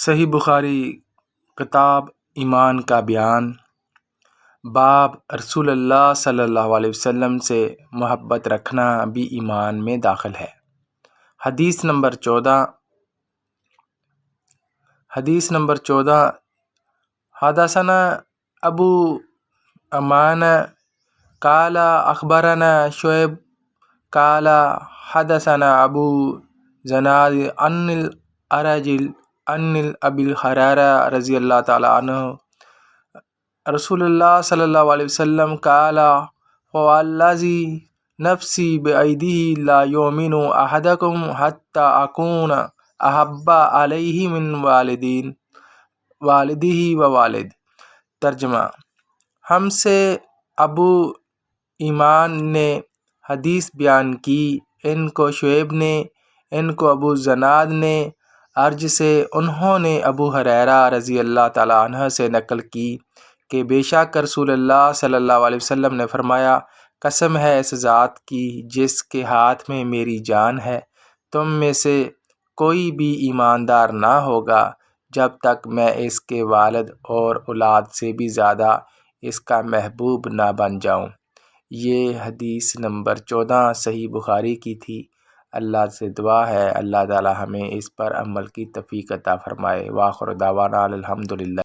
صحیح بخاری کتاب ایمان کا بیان، باب رسول اللہ صلی اللہ علیہ وسلم سے محبت رکھنا بھی ایمان میں داخل ہے۔ حدیث نمبر 14 حدثنا ابو امان قال اخبرنا شعیب قال حدثنا ابو زناد عن الأعرج عن ابی ہریرہ رضی اللہ تعالی عنہ رسول اللہ صلی اللہ علیہ وسلم قال والذی نفسی بأیدیہ لا یؤمن احدکم حتی اکون احب علیہ من والدہ ووالد۔ ترجمہ: ہم سے ابو ایمان نے حدیث بیان کی، ان کو شعیب نے، ان کو ابو زناد نے عرج سے، انہوں نے ابو ہریرہ رضی اللہ تعالیٰ عنہ سے نقل کی کہ بے شک رسول اللہ صلی اللہ علیہ وسلم نے فرمایا، قسم ہے اس ذات کی جس کے ہاتھ میں میری جان ہے، تم میں سے کوئی بھی ایماندار نہ ہوگا جب تک میں اس کے والد اور اولاد سے بھی زیادہ اس کا محبوب نہ بن جاؤں۔ یہ حدیث نمبر 14 صحیح بخاری کی تھی۔ اللہ سے دعا ہے اللہ تعالی ہمیں اس پر عمل کی توفیق عطا فرمائے۔ وآخر دعوانا الحمدللہ۔